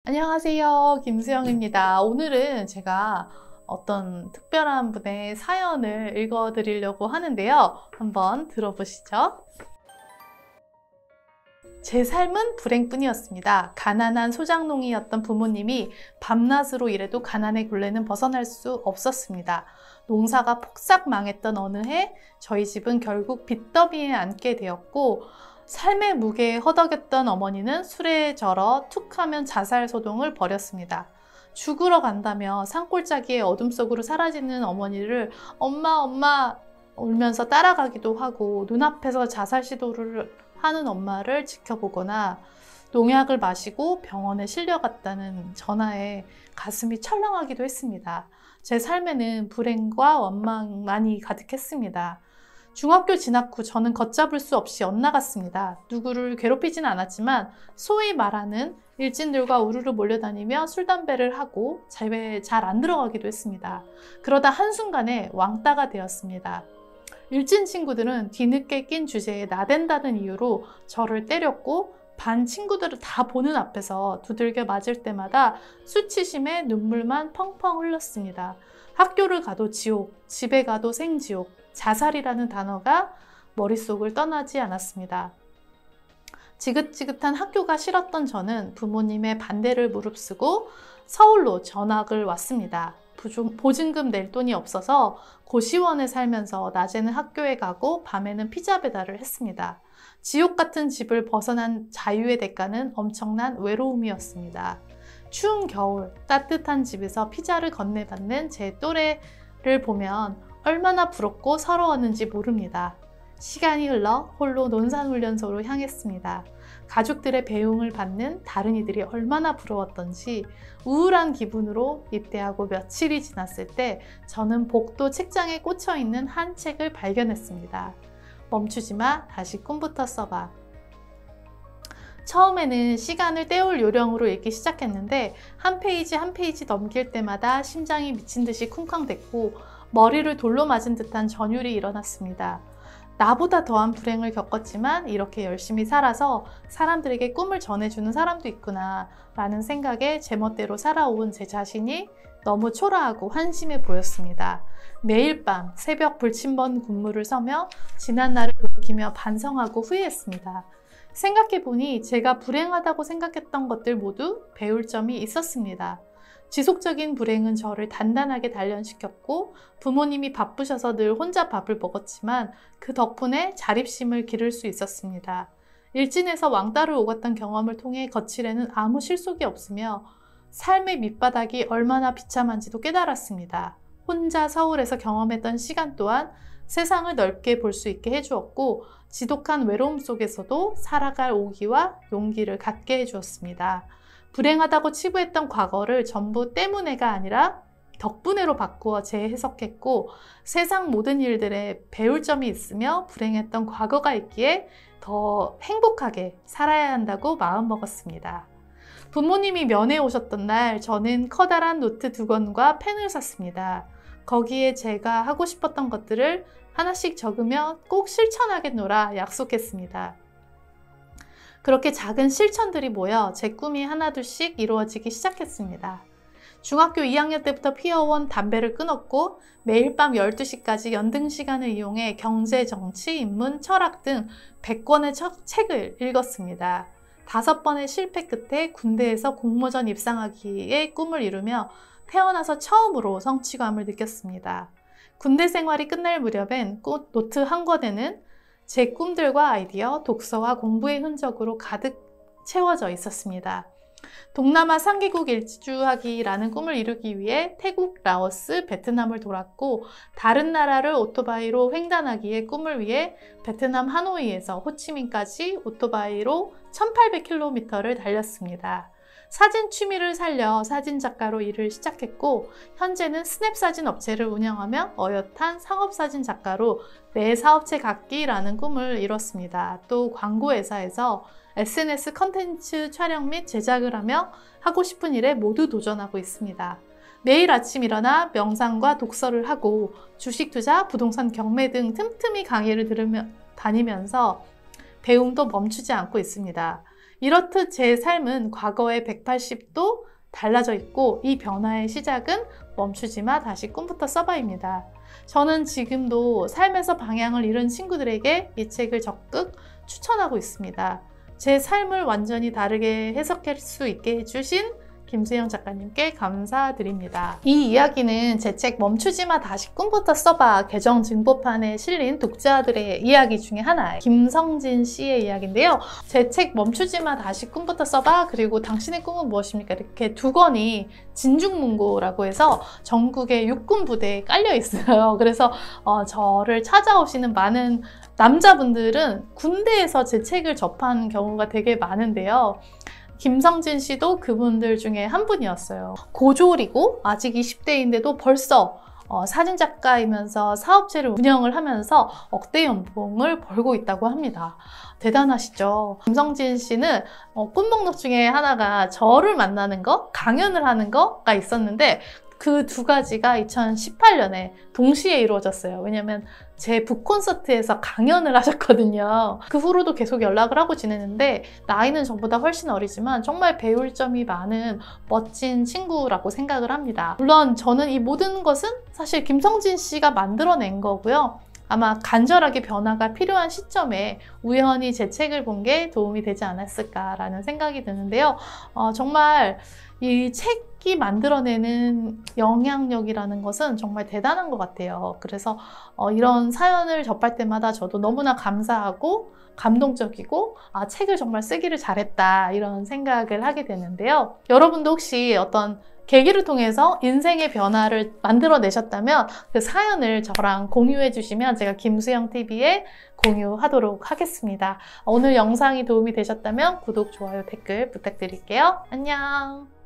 안녕하세요. 김수영입니다. 오늘은 제가 어떤 특별한 분의 사연을 읽어드리려고 하는데요. 한번 들어보시죠. 제 삶은 불행뿐이었습니다. 가난한 소작농이었던 부모님이 밤낮으로 일해도 가난의 굴레는 벗어날 수 없었습니다. 농사가 폭삭 망했던 어느 해 저희 집은 결국 빚더미에 앉게 되었고, 삶의 무게에 허덕였던 어머니는 술에 절어 툭하면 자살 소동을 벌였습니다. 죽으러 간다며 산골짜기의 어둠 속으로 사라지는 어머니를 엄마 울면서 따라가기도 하고, 눈앞에서 자살 시도를 하는 엄마를 지켜보거나 농약을 마시고 병원에 실려갔다는 전화에 가슴이 철렁하기도 했습니다. 제 삶에는 불행과 원망만이 가득했습니다. 중학교 진학 후 저는 걷잡을 수 없이 엇나갔습니다. 누구를 괴롭히진 않았지만 소위 말하는 일진들과 우르르 몰려다니며 술, 담배를 하고 집에 잘 안 들어가기도 했습니다. 그러다 한순간에 왕따가 되었습니다. 일진 친구들은 뒤늦게 낀 주제에 나댄다는 이유로 저를 때렸고, 반 친구들을 다 보는 앞에서 두들겨 맞을 때마다 수치심에 눈물만 펑펑 흘렸습니다. 학교를 가도 지옥, 집에 가도 생지옥, 자살이라는 단어가 머릿속을 떠나지 않았습니다. 지긋지긋한 학교가 싫었던 저는 부모님의 반대를 무릅쓰고 서울로 전학을 왔습니다. 보증금 낼 돈이 없어서 고시원에 살면서 낮에는 학교에 가고 밤에는 피자 배달을 했습니다. 지옥 같은 집을 벗어난 자유의 대가는 엄청난 외로움이었습니다. 추운 겨울 따뜻한 집에서 피자를 건네받는 제 또래를 보면 얼마나 부럽고 서러웠는지 모릅니다. 시간이 흘러 홀로 논산훈련소로 향했습니다. 가족들의 배웅을 받는 다른 이들이 얼마나 부러웠던지 우울한 기분으로 입대하고 며칠이 지났을 때 저는 복도 책장에 꽂혀있는 한 책을 발견했습니다. 멈추지 마, 다시 꿈부터 써봐. 처음에는 시간을 때울 요령으로 읽기 시작했는데 한 페이지 한 페이지 넘길 때마다 심장이 미친 듯이 쿵쾅댔고 머리를 돌로 맞은 듯한 전율이 일어났습니다. 나보다 더한 불행을 겪었지만 이렇게 열심히 살아서 사람들에게 꿈을 전해주는 사람도 있구나 라는 생각에 제멋대로 살아온 제 자신이 너무 초라하고 한심해 보였습니다. 매일 밤 새벽 불침번 군무를 서며 지난 날을 돌이키며 반성하고 후회했습니다. 생각해보니 제가 불행하다고 생각했던 것들 모두 배울 점이 있었습니다. 지속적인 불행은 저를 단단하게 단련시켰고, 부모님이 바쁘셔서 늘 혼자 밥을 먹었지만 그 덕분에 자립심을 기를 수 있었습니다. 일진에서 왕따를 오갔던 경험을 통해 거칠에는 아무 실속이 없으며 삶의 밑바닥이 얼마나 비참한지도 깨달았습니다. 혼자 서울에서 경험했던 시간 또한 세상을 넓게 볼 수 있게 해주었고, 지독한 외로움 속에서도 살아갈 오기와 용기를 갖게 해주었습니다. 불행하다고 치부했던 과거를 전부 때문에가 아니라 덕분에로 바꾸어 재해석했고, 세상 모든 일들에 배울 점이 있으며 불행했던 과거가 있기에 더 행복하게 살아야 한다고 마음먹었습니다. 부모님이 면회 오셨던 날 저는 커다란 노트 2권과 펜을 샀습니다. 거기에 제가 하고 싶었던 것들을 하나씩 적으며 꼭 실천하겠노라 약속했습니다. 그렇게 작은 실천들이 모여 제 꿈이 하나둘씩 이루어지기 시작했습니다. 중학교 2학년 때부터 피워온 담배를 끊었고, 매일 밤 12시까지 연등 시간을 이용해 경제, 정치, 인문, 철학 등 100권의 책을 읽었습니다. 5번의 실패 끝에 군대에서 공모전 입상하기의 꿈을 이루며 태어나서 처음으로 성취감을 느꼈습니다. 군대 생활이 끝날 무렵엔 노트 한 권에는 제 꿈들과 아이디어, 독서와 공부의 흔적으로 가득 채워져 있었습니다. 동남아 3개국 일주하기라는 꿈을 이루기 위해 태국, 라오스, 베트남을 돌았고, 다른 나라를 오토바이로 횡단하기의 꿈을 위해 베트남 하노이에서 호치민까지 오토바이로 1800km를 달렸습니다. 사진 취미를 살려 사진작가로 일을 시작했고, 현재는 스냅 사진 업체를 운영하며 어엿한 상업사진 작가로 내 사업체 갖기라는 꿈을 이뤘습니다. 또 광고회사에서 SNS 컨텐츠 촬영 및 제작을 하며 하고 싶은 일에 모두 도전하고 있습니다. 매일 아침 일어나 명상과 독서를 하고 주식 투자, 부동산 경매 등 틈틈이 강의를 다니면서 배움도 멈추지 않고 있습니다. 이렇듯 제 삶은 과거의 180도 달라져 있고 이 변화의 시작은 멈추지마 다시 꿈부터 써봐입니다. 저는 지금도 삶에서 방향을 잃은 친구들에게 이 책을 적극 추천하고 있습니다. 제 삶을 완전히 다르게 해석할 수 있게 해주신 김수영 작가님께 감사드립니다. 이 이야기는 제 책 멈추지마 다시 꿈부터 써봐 개정 증보판에 실린 독자들의 이야기 중에 하나예요. 김성진 씨의 이야기인데요. 제 책 멈추지마 다시 꿈부터 써봐 그리고 당신의 꿈은 무엇입니까? 이렇게 두 권이 진중문고라고 해서 전국의 육군 부대에 깔려 있어요. 그래서 저를 찾아오시는 많은 남자분들은 군대에서 제 책을 접한 경우가 되게 많은데요. 김성진 씨도 그분들 중에 한 분이었어요. 고졸이고 아직 20대인데도 벌써 사진작가이면서 사업체를 운영을 하면서 억대 연봉을 벌고 있다고 합니다. 대단하시죠? 김성진 씨는 꿈목록 중에 하나가 저를 만나는 거, 강연을 하는 거가 있었는데 그 두 가지가 2018년에 동시에 이루어졌어요. 왜냐면 제 북콘서트에서 강연을 하셨거든요. 그 후로도 계속 연락을 하고 지내는데 나이는 저보다 훨씬 어리지만 정말 배울 점이 많은 멋진 친구라고 생각을 합니다. 물론 저는 이 모든 것은 사실 김성진 씨가 만들어낸 거고요. 아마 간절하게 변화가 필요한 시점에 우연히 제 책을 본 게 도움이 되지 않았을까라는 생각이 드는데요. 정말 이 책이 만들어내는 영향력이라는 것은 정말 대단한 것 같아요. 그래서 이런 사연을 접할 때마다 저도 너무나 감사하고 감동적이고 책을 정말 쓰기를 잘했다 이런 생각을 하게 되는데요. 여러분도 혹시 어떤 계기를 통해서 인생의 변화를 만들어내셨다면 그 사연을 저랑 공유해 주시면 제가 김수영TV에 공유하도록 하겠습니다. 오늘 영상이 도움이 되셨다면 구독, 좋아요, 댓글 부탁드릴게요. 안녕!